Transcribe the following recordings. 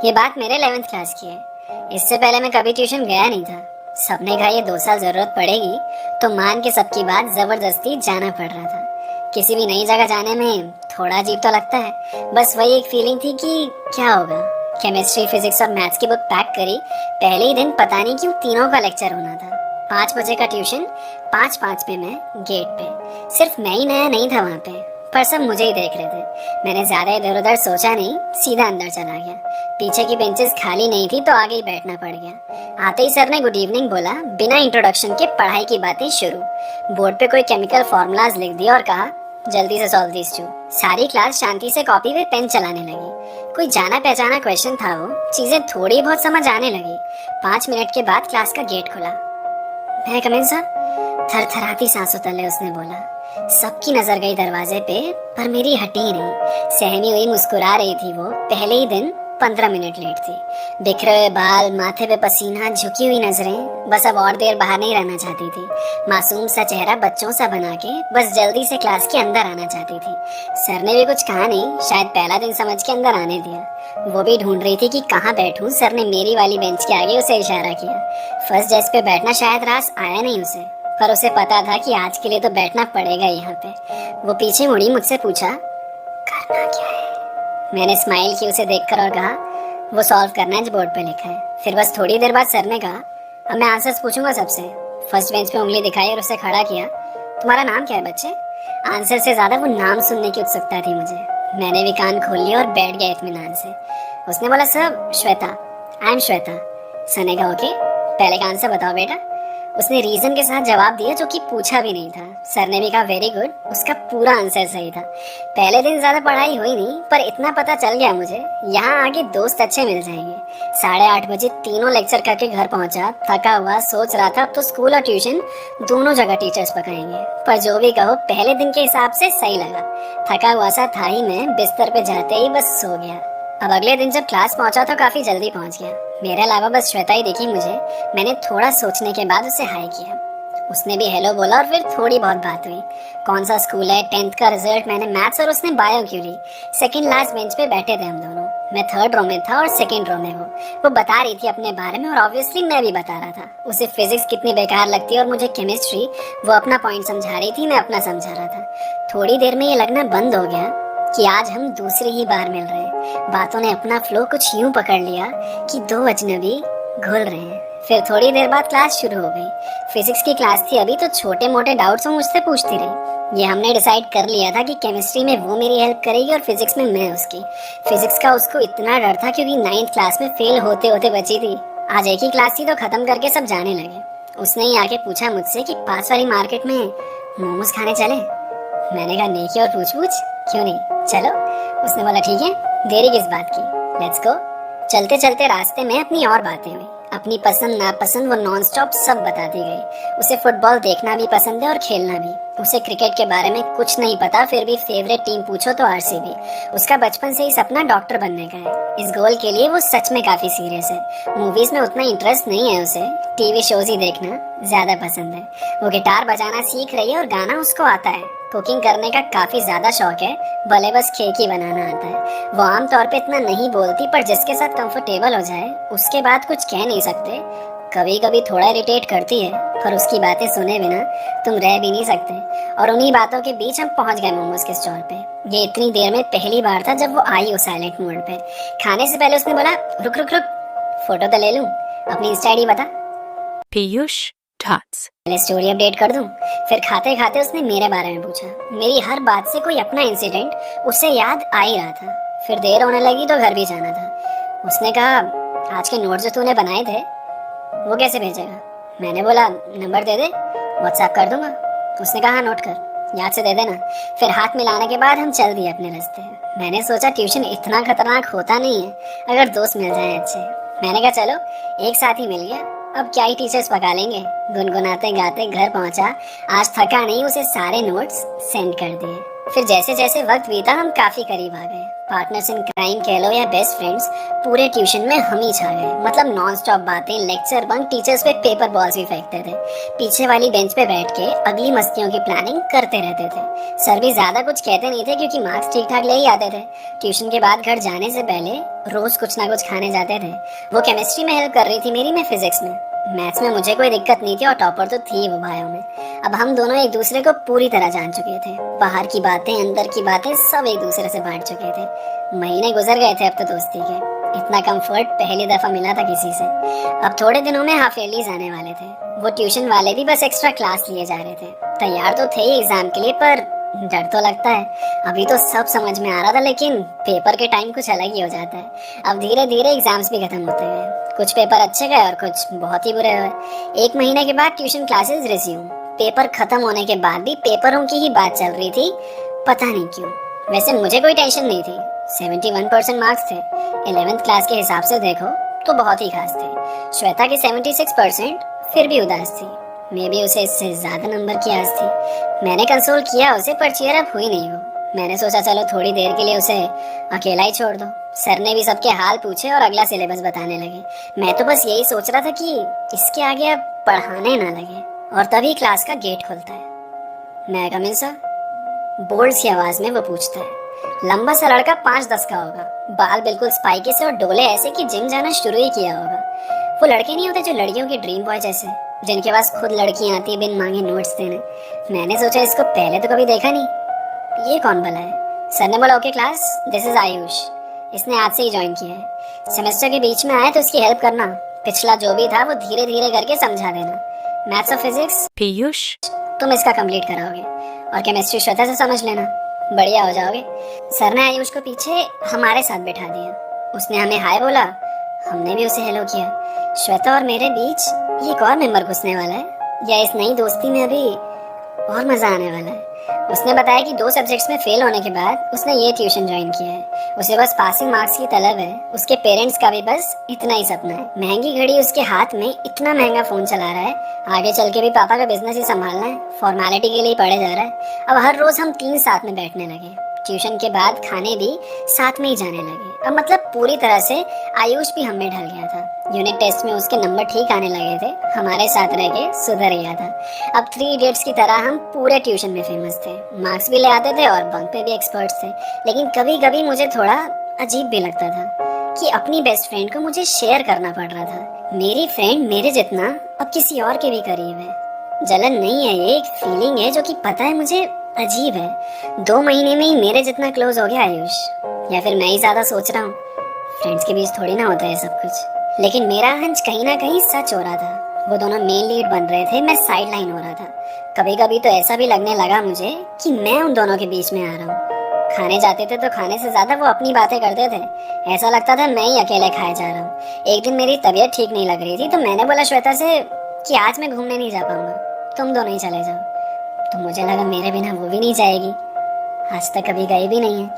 ये बात मेरे 11th क्लास की है। इससे पहले मैं कभी ट्यूशन गया नहीं था। सबने कहा ये 2 साल जरूरत पड़ेगी, तो मान के सबकी बात जबरदस्ती जाना पड़ रहा था। किसी भी नई जगह जाने में थोड़ा अजीब तो लगता है, बस वही एक फीलिंग थी कि क्या होगा। केमिस्ट्री, फिजिक्स और मैथ्स की बुक पैक करी। पहले ही दिन पता नहीं क्यों तीनों का लेक्चर होना था। 5 बजे का ट्यूशन, 5:05 पे मैं गेट पे। सिर्फ मैं ही नया नहीं था वहाँ पे, पर सब मुझे ही देख रहे थे। मैंने ज्यादा इधर उधर सोचा नहीं, सीधा अंदर चला गया। पीछे की बेंचेस खाली नहीं थी तो आगे ही बैठना पड़ गया। आते ही सर ने गुड इवनिंग बोला। बिना इंट्रोडक्शन के पढ़ाई की बातें शुरू। बोर्ड पे कोई केमिकल फॉर्मूलाज लिख दिया और कहा जल्दी से सॉल्व दिस टू। सारी क्लास शांति से कॉपी पे पेन चलाने लगी। कोई जाना पहचाना क्वेश्चन था वो, चीजें थोड़ी बहुत समझ आने लगी। 5 मिनट के बाद क्लास का गेट खुला। मैं कम इन सर? थरथराती सांसों तले उसने बोला। सबकी नजर गई दरवाजे पे, पर मेरी हटी ही नहीं। सहमी हुई मुस्कुरा रही थी वो। पहले ही दिन 15 मिनट लेट थी। बिखरे हुए बाल, माथे पे पसीना, झुकी हुई नजरें। बस अब और देर बाहर नहीं रहना चाहती थी। मासूम सा चेहरा बच्चों सा बना के बस जल्दी से क्लास के अंदर आना चाहती थी। सर ने भी कुछ कहा नहीं, शायद पहला दिन समझ के अंदर आने दिया। वो भी ढूंढ रही थी कि कहाँ बैठूं। सर ने मेरी वाली बेंच के आगे उसे इशारा किया। फर्स्ट डेस्क पे बैठना शायद रास आया नहीं उसे, पर उसे पता था कि आज के लिए तो बैठना पड़ेगा यहाँ पे। वो पीछे मुड़ी, मुझसे पूछा करना क्या है। मैंने स्माइल की उसे देखकर और कहा वो सॉल्व करना है जो बोर्ड पे लिखा है। फिर बस थोड़ी देर बाद सर ने कहा अब मैं आंसर्स पूछूंगा सबसे। फर्स्ट बेंच पे उंगली दिखाई और उसे खड़ा किया। तुम्हारा नाम क्या है बच्चे? आंसर से ज्यादा वो नाम सुनने की उत्सुकता थी मुझे। मैंने भी कान खोल लिया और बैठ गया इत्मीनान से। उसने बोला sir Shweta, I am Shweta. Sir ने कहा ओके, पहले का आंसर बताओ बेटा। उसने रीजन के साथ जवाब दिया जो कि पूछा भी नहीं था। सर ने भी कहा वेरी गुड। उसका पूरा आंसर सही था। पहले दिन ज्यादा पढ़ाई हुई नहीं, पर इतना पता चल गया मुझे यहाँ आगे दोस्त अच्छे मिल जाएंगे। 8:30 बजे तीनों लेक्चर करके घर पहुंचा। थका हुआ, सोच रहा था अब तो स्कूल और ट्यूशन दोनों जगह टीचर्स पकाएंगे। पर जो भी कहो पहले दिन के हिसाब से सही लगा। थका हुआ सा था ही मैं, बिस्तर पे जाते ही बस सो गया। अब अगले दिन जब क्लास पहुंचा तो काफी जल्दी पहुंच गया। मेरे अलावा बस श्वेता ही दिखी मुझे। मैंने थोड़ा सोचने के बाद उसे हाय किया। उसने भी हेलो बोला और फिर थोड़ी बहुत बात हुई। कौन सा स्कूल है, 10th का रिजल्ट। मैंने मैथ्स और उसने बायो क्यों ली। सेकंड लास्ट बेंच पे बैठे थे हम दोनों। मैं 3rd रो में था और 2nd रो में वो बता रही थी अपने बारे में और ऑब्वियसली मैं भी बता रहा था। उसे फिजिक्स कितनी बेकार लगती है और मुझे केमिस्ट्री। वो अपना पॉइंट समझा रही थी, मैं अपना समझा रहा था। थोड़ी देर में ये लगना बंद हो गया कि आज हम दूसरी ही बार मिल रहे हैं। बातों ने अपना फ्लो कुछ यूं पकड़ लिया कि 2 अजनबी घुल रहे हैं। फिर थोड़ी देर बाद क्लास शुरू हो गई। फिजिक्स की क्लास थी अभी, तो छोटे मोटे डाउट्स वो मुझसे पूछती रही। ये हमने डिसाइड कर लिया था कि केमिस्ट्री में वो मेरी हेल्प करेगी और फिजिक्स में मैं उसकी। फिजिक्स का उसको इतना डर था क्योंकि 9th क्लास में फेल होते होते बची थी। आज एक ही क्लास थी तो खत्म करके सब जाने लगे। उसने ही आके पूछा मुझसे कि पास वाली मार्केट में मोमोज खाने चले। मैंने कहा नहीं की और पूछ क्यों नहीं, चलो। उसने बोला ठीक है, देरी किस बात की, लेट्स गो। चलते चलते रास्ते में अपनी और बातें हुई। अपनी पसंद नापसंद वो नॉन स्टॉप सब बताती गई। उसे फुटबॉल देखना भी पसंद है और खेलना भी। उसे क्रिकेट के बारे में कुछ नहीं पता, फिर भी फेवरेट टीम पूछो तो आरसीबी। उसका बचपन से ही सपना डॉक्टर बनने का है। इस गोल के लिए वो सच में काफी सीरियस है। मूवीज में उतना इंटरेस्ट नहीं है उसे, टीवी शोज ही देखना ज्यादा पसंद है। वो गिटार बजाना सीख रही है और गाना उसको आता है। कुकिंग करने का काफी ज्यादा शौक है, भले बस केक ही बनाना आता है। वो आमतौर पे इतना नहीं बोलती, पर जिसके साथ कंफर्टेबल हो जाए उसके बाद कुछ कह नहीं सकते। कभी कभी थोड़ा इरिटेट करती है, पर उसकी बातें सुने बिना तुम रह भी नहीं सकते। और उन्हीं बातों के बीच हम पहुंच गए मोमोज के स्टॉल पे। ये इतनी देर में पहली बार था जब वो आई हो साइलेंट मोड पे। खाने से पहले उसने बोला रुक रुक रुक, फोटो तो ले लूं, अपनी इंस्टा आईडी बता। पीयूष थॉट्स। पहले स्टोरी अपडेट कर दूं। फिर खाते खाते उसने मेरे बारे में पूछा। मेरी हर बात से कोई अपना इंसिडेंट उसे याद आ ही रहा था। फिर देर होने लगी तो घर भी जाना था। उसने कहा आज के नोट जो तूने बनाए थे वो कैसे भेजेगा। मैंने बोला नंबर दे दे, व्हाट्सएप कर दूंगा। उसने कहा नोट कर, याद से दे देना। फिर हाथ मिलाने के बाद हम चल दिए अपने रास्ते। मैंने सोचा ट्यूशन इतना खतरनाक होता नहीं है अगर दोस्त मिल जाए अच्छे। मैंने कहा चलो एक साथ ही मिल गया, अब क्या ही टीचर्स पका लेंगे। गुनगुनाते गाते घर पहुंचा। आज थका नहीं, उसे सारे नोट्स सेंड कर दिए। फिर जैसे जैसे वक्त बीता हम काफी करीब आ गए। पार्टनर्स इन क्राइम कह लो या बेस्ट फ्रेंड्स, पूरे ट्यूशन में हम ही छा गए। मतलब नॉन स्टॉप बातें, लेक्चर बंक, टीचर्स पे पेपर बॉल्स भी फेंकते थे, पीछे वाली बेंच पे बैठ के अगली मस्तियों की प्लानिंग करते रहते थे। सर भी ज्यादा कुछ कहते नहीं थे क्योंकि मार्क्स ठीक ठाक ले ही आते थे। ट्यूशन के बाद घर जाने से पहले रोज कुछ ना कुछ खाने जाते थे। वो केमिस्ट्री में हेल्प कर रही थी मेरी, मैं फिजिक्स में। मैथ्स में मुझे कोई दिक्कत नहीं थी और टॉपर तो थी वो बायो में। अब हम दोनों एक दूसरे को पूरी तरह जान चुके थे। बाहर की बातें, अंदर की बातें सब एक दूसरे से बांट चुके थे। महीने गुजर गए थे अब तो दोस्ती के। इतना कंफर्ट पहली दफा मिला था किसी से। अब थोड़े दिनों में हाफ ईयरलीज आने वाले थे। वो ट्यूशन वाले भी बस एक्स्ट्रा क्लास लिए जा रहे थे। तैयार तो थे ही एग्जाम के लिए, पर डर तो लगता है। अभी तो सब समझ में आ रहा था, लेकिन पेपर के टाइम कुछ अलग ही हो जाता है। अब धीरे धीरे एग्जाम्स भी खत्म होते गए। कुछ पेपर अच्छे गए और कुछ बहुत ही बुरे हुए। 1 महीने के बाद ट्यूशन क्लासेस रिज्यूम। पेपर खत्म होने के बाद भी पेपरों की ही बात चल रही थी, पता नहीं क्यों। वैसे मुझे कोई टेंशन नहीं थी, 71% मार्क्स थे। 11th क्लास के हिसाब से देखो तो बहुत ही खास थे। श्वेता के 76% फिर भी उदास थी। मे भी उसे इससे ज्यादा नंबर की आस थी। मैंने कंसोल किया उसे, पर चीयर अप हुई नहीं वो। मैंने सोचा चलो थोड़ी देर के लिए उसे अकेला ही छोड़ दो। सर ने भी सबके हाल पूछे और अगला सिलेबस बताने लगे। मैं तो बस यही सोच रहा था कि इसके आगे अब पढ़ाने ना लगे। और तभी क्लास का गेट खुलता है। मैं कम इन सर? बोल्ड सी आवाज में वो पूछता है। लंबा सा लड़का 5'10" का होगा, बाल बिल्कुल स्पाइकी से और डोले ऐसे कि जिम जाना शुरू ही किया होगा। वो लड़के नहीं होते जो लड़कियों के ड्रीम बॉय जैसे, जिनके पास खुद लड़कियां आती बिन मांगे नोट्स देने। मैंने सोचा इसको पहले तो कभी देखा नहीं, ये कौन भला है? सर ने बोला okay class, this is Ayush. इसने आज से ही ज्वाइन किया है। सेमेस्टर के बीच में आए तो इसकी हेल्प करना। पिछला जो भी था वो धीरे धीरे करके समझा देना। मैथ्स और फिजिक्स पीयूष तुम इसका कंप्लीट कराओगे और केमिस्ट्री श्वेता से समझ लेना, बढ़िया हो जाओगे। सर ने आयुष को पीछे हमारे साथ बैठा दिया। उसने हमें हाय बोला, हमने भी उसे हेलो किया। श्वेता और मेरे बीच ये एक और मेंबर घुसने वाला है, या इस नई दोस्ती में अभी और मजा आने वाला है। उसने बताया कि 2 सब्जेक्ट्स में फेल होने के बाद उसने ये ट्यूशन ज्वाइन किया है। उसे बस पासिंग मार्क्स की तलब है। उसके पेरेंट्स का भी बस इतना ही सपना है। महंगी घड़ी उसके हाथ में, इतना महंगा फोन चला रहा है। आगे चल के भी पापा का बिजनेस ही संभालना है। फॉर्मेलिटी के लिए पढ़े जा रहा है। अब हर रोज हम 3 साथ में बैठने लगे। ट्यूशन के बाद खाने भी साथ में ही जाने लगे। अब मतलब पूरी तरह से आयुष भी हमें ढल गया था। यूनिट टेस्ट में उसके नंबर ठीक आने लगे थे, हमारे साथ रह के सुधर गया था। अब 3 इडियट्स की तरह हम पूरे ट्यूशन में फेमस थे। मार्क्स भी ले आते थे और बंक पे भी एक्सपर्ट्स थे। लेकिन कभी कभी मुझे थोड़ा अजीब भी लगता था कि अपनी बेस्ट फ्रेंड को मुझे शेयर करना पड़ रहा था। मेरी फ्रेंड मेरे जितना अब किसी और के भी करीब है। जलन नहीं है, ये एक फीलिंग है जो कि पता है मुझे अजीब है। 2 महीने में ही मेरे जितना क्लोज हो गया आयुष, या फिर मैं ही ज्यादा सोच रहा हूँ। फ्रेंड्स के बीच थोड़ी ना होता है सब कुछ। लेकिन मेरा हंच कहीं ना कहीं सच हो रहा था। वो दोनों मेन लीड बन रहे थे, मैं साइड लाइन हो रहा था। कभी कभी तो ऐसा भी लगने लगा मुझे कि मैं उन दोनों के बीच में आ रहा हूँ। खाने जाते थे तो खाने से ज्यादा वो अपनी बातें करते थे। ऐसा लगता था मैं ही अकेले खाए जा रहा हूँ। एक दिन मेरी तबीयत ठीक नहीं लग रही थी तो मैंने बोला श्वेता से कि आज मैं घूमने नहीं जा पाऊंगा, तुम दोनों ही चले जाओ। तो मुझे लगा मेरे बिना वो भी नहीं जाएगी। आज तक कभी गई भी नहीं है,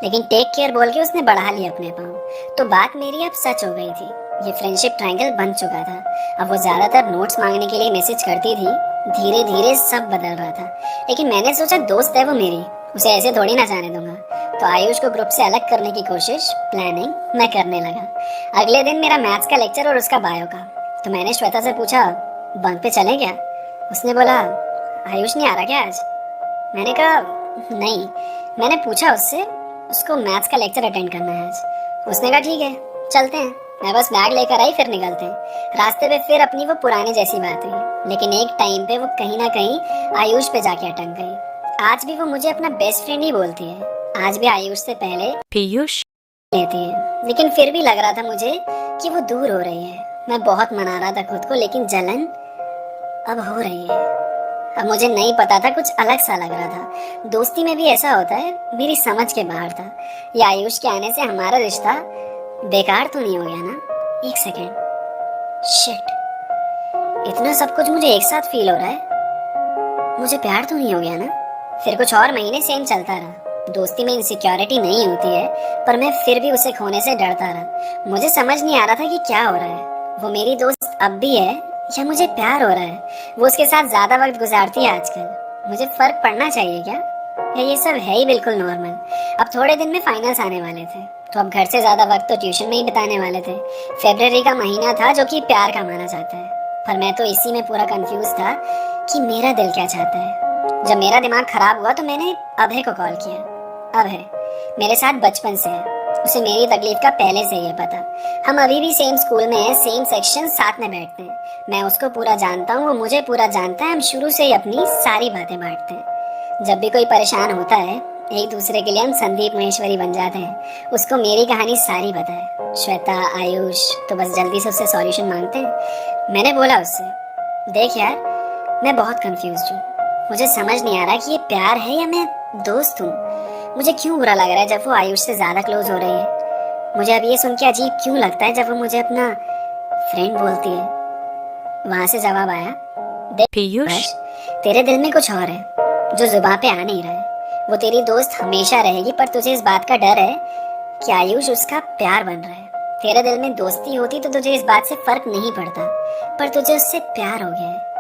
लेकिन टेक केयर बोल के उसने बढ़ा लिया अपने पाँव। तो बात मेरी अब सच हो गई थी। ये फ्रेंडशिप ट्रायंगल बन चुका था। अब वो ज्यादातर नोट्स मांगने के लिए मैसेज करती थी। धीरे धीरे सब बदल रहा था। लेकिन मैंने सोचा दोस्त है वो मेरी, उसे ऐसे थोड़ी ना जाने दूंगा। तो आयुष को ग्रुप से अलग करने की कोशिश, प्लानिंग मैं करने लगा। अगले दिन मेरा मैथ्स का लेक्चर और उसका बायो का। तो मैंने श्वेता से पूछा बंक पे चलें क्या? उसने बोला आयुष नहीं आ रहा क्या आज? मैंने कहा नहीं। मैंने पूछा उससे, उसको मैथ्स का लेक्चर अटेंड करना है आज। उसने कहा ठीक है चलते हैं। मैं बस बैग लेकर आई, फिर निकलते हैं। रास्ते पे फिर अपनी वो पुरानी जैसी बात हुई, लेकिन एक टाइम पे वो कहीं ना कहीं आयुष पे जाके अटक गई। आज भी वो मुझे अपना बेस्ट फ्रेंड ही बोलती है। आज भी आयुष से पहले पीयूष लेती है। लेकिन फिर भी लग रहा था मुझे कि वो दूर हो रही है। मैं बहुत मना रहा था खुद को, लेकिन जलन अब हो रही है। अब मुझे नहीं पता था, कुछ अलग सा लग रहा था। दोस्ती में भी ऐसा होता है, मेरी समझ के बाहर था। ये आयुष के आने से हमारा रिश्ता बेकार तो नहीं हो गया ना? एक सेकेंड, शिट, इतना सब कुछ मुझे एक साथ फील हो रहा है। मुझे प्यार तो नहीं हो गया ना? फिर कुछ और महीने सेम चलता रहा। दोस्ती में इनसिक्योरिटी नहीं होती है, पर मैं फिर भी उसे खोने से डरता रहा। मुझे समझ नहीं आ रहा था कि क्या हो रहा है। वो मेरी दोस्त अब भी है या मुझे प्यार हो रहा है? वो उसके साथ ज्यादा वक्त गुजारती है आजकल। मुझे फर्क पड़ना चाहिए क्या? ये सब है ही बिल्कुल नॉर्मल। अब थोड़े दिन में फाइनल्स आने वाले थे, तो अब घर से ज्यादा वक्त तो ट्यूशन में ही बिताने वाले थे। फरवरी का महीना था जो कि प्यार का माना जाता है, पर मैं तो इसी में पूरा कंफ्यूज था कि मेरा दिल क्या चाहता है। जब मेरा दिमाग खराब हुआ तो मैंने अभय को कॉल किया। अभय मेरे साथ बचपन से है, उसे मेरी तकलीफ का पहले से ही है पता। हम अभी भी सेम स्कूल में हैं, सेम सेक्शन, साथ में बैठते हैं। मैं उसको पूरा जानता हूँ, वो मुझे पूरा जानता है। हम शुरू से ही अपनी सारी बातें बांटते हैं। जब भी कोई परेशान होता है, एक दूसरे के लिए हम संदीप महेश्वरी बन जाते हैं। उसको मेरी कहानी सारी पता है। श्वेता, आयुष तो बस जल्दी से उससे सॉल्यूशन मांगते हैं। मैंने बोला उससे, देख यार, मैं बहुत कंफ्यूज हूँ। मुझे समझ नहीं आ रहा कि ये प्यार है या मैं दोस्त हूँ। मुझे क्यों बुरा लग रहा है जब वो आयुष से ज्यादा क्लोज हो रही है। मुझे अब ये सुन के अजीब क्यों लगता है जब वो मुझे अपना फ्रेंड बोलती है। वहां से जवाब आया, देख पीयूष, तेरे दिल में कुछ और है जो जुबान पे आ नहीं रहा है। वो तेरी दोस्त हमेशा रहेगी, पर तुझे इस बात का डर है कि आयुष उसका प्यार बन रहा है। तेरे दिल में दोस्ती होती तो तुझे इस बात से फर्क नहीं पड़ता, पर तुझे उससे प्यार हो गया है।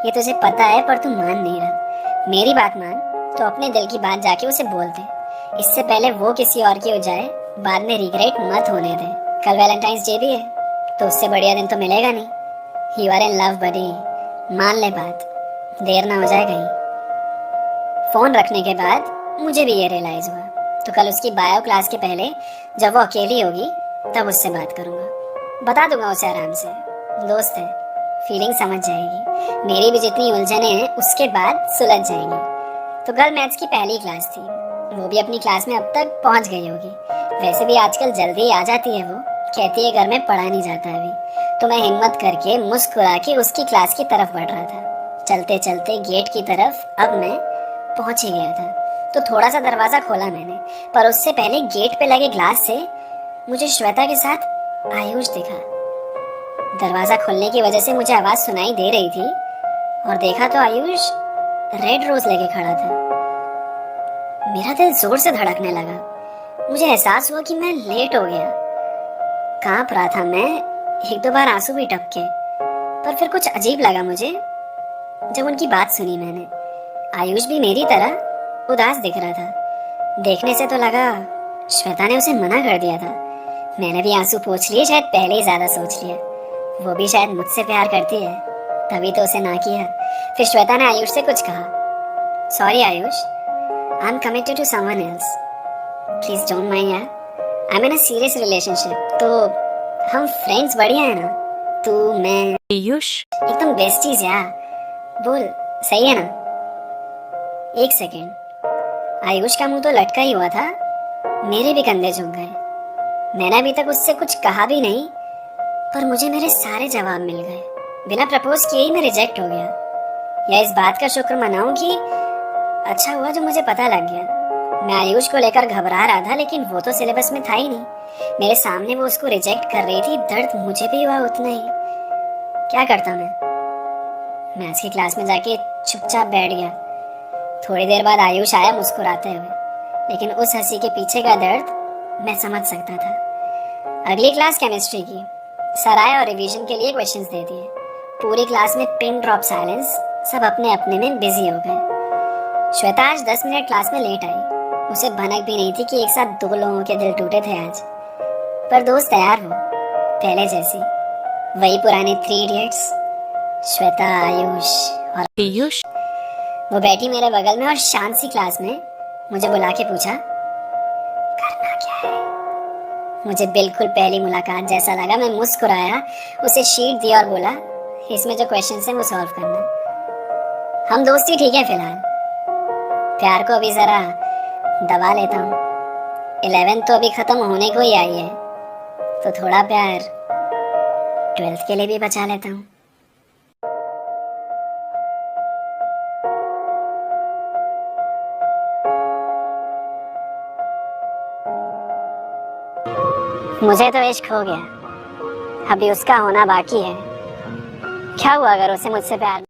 ये तुझे पता है पर तू मान नहीं रहा। मेरी बात मान तो अपने दिल की बात जाके उसे बोल दे। इससे पहले वो किसी और की हो जाए, बाद में रिग्रेट मत होने दे। कल वैलेंटाइंस डे भी है, तो उससे बढ़िया दिन तो मिलेगा नहीं। यू आर इन लव बडी, मान ले बात, देर ना हो जाए कहीं। फोन रखने के बाद मुझे भी ये रियलाइज हुआ, तो कल उसकी बायो क्लास के पहले जब वो अकेली होगी तब उससे बात करूंगा। बता दूंगा उसे आराम से, दोस्त है, फीलिंग समझ जाएगी। मेरी भी जितनी उलझने हैं उसके बाद सुलझ जाएंगी। तो कल मैथ्स की पहली क्लास थी, वो भी अपनी क्लास में अब तक पहुंच गई होगी। वैसे भी आजकल जल्दी आ जाती है वो, कहती है घर में पढ़ा नहीं जाता अभी। तो मैं हिम्मत करके मुस्कुरा के उसकी क्लास की तरफ बढ़ रहा था। चलते चलते गेट की तरफ अब मैं पहुंच ही गया था। तो थोड़ा सा दरवाजा खोला मैंने, पर उससे पहले गेट पे लगे ग्लास से मुझे श्वेता के साथ आयुष दिखा। दरवाजा खोलने की वजह से मुझे आवाज सुनाई दे रही थी, और देखा तो आयुष रेड रोज लेके खड़ा था। मेरा दिल जोर से धड़कने लगा। मुझे एहसास हुआ कि मैं लेट हो गया। कांप रहा था मैं, एक दो बार आंसू भी टपके। पर फिर कुछ अजीब लगा मुझे जब उनकी बात सुनी मैंने। आयुष भी मेरी तरह उदास दिख रहा था। देखने से तो लगा श्वेता ने उसे मना कर दिया था। मैंने भी आंसू पोंछ लिए, शायद पहले ही ज्यादा सोच लिया। वो भी शायद मुझसे प्यार करती है, तभी तो उसे ना किया। फिर श्वेता ने आयुष से कुछ कहा, sorry Ayush, I am committed to someone else, please don't mind यार, I am in a serious relationship. तो हम फ्रेंड्स बढ़िया है ना, तू मैं पीयूष, एकदम बेस्टीज यार। बोल, सही है ना? एक सेकेंड, आयुष का मुंह तो लटका ही हुआ था, मेरे भी कंधे झुक गए। मैंने अभी तक उससे कुछ कहा भी नहीं, पर मुझे मेरे सारे जवाब मिल गए। बिना प्रपोज किए ही मैं रिजेक्ट हो गया। या इस बात का शुक्र मनाऊं कि अच्छा हुआ जो मुझे पता लग गया। मैं आयुष को लेकर घबरा रहा था, लेकिन वो तो सिलेबस में था ही नहीं। मेरे सामने वो उसको रिजेक्ट कर रही थी, दर्द मुझे भी हुआ उतना ही। क्या करता मैं आज की क्लास में जाके चुपचाप बैठ गया। थोड़ी देर बाद आयुष आया मुस्कुराते हुए, लेकिन उस हंसी के पीछे का दर्द मैं समझ सकता था। अगली क्लास केमिस्ट्री की। सर आए और रिवीजन के लिए क्वेश्चंस दे दिए। पूरी क्लास में पिन ड्रॉप साइलेंस, सब अपने अपने में बिजी हो गए। श्वेता आज 10 मिनट क्लास में लेट आई। उसे भनक भी नहीं थी कि एक साथ 2 लोगों के दिल टूटे थे आज। पर दोस्त तैयार हो, पहले जैसी, वही पुराने 3 इडियट्स, श्वेता, आयुष और पीयूष, वो बैठी मेरे बगल में और शांत सी क्लास में मुझे बुला के पूछा, करना क्या है? मुझे बिल्कुल पहली मुलाकात जैसा लगा। मैं मुस्कुराया, उसे शीट दिया और बोला, इसमें जो क्वेश्चंस हैं वो सॉल्व करना। हम दोस्ती ठीक है फिलहाल, प्यार को अभी जरा दबा लेता हूँ। 11th तो अभी खत्म होने को ही आई है, तो थोड़ा प्यार 12th के लिए भी बचा लेता हूँ। मुझे तो इश्क हो गया, अभी उसका होना बाकी है। क्या हुआ अगर उसे मुझसे प्यार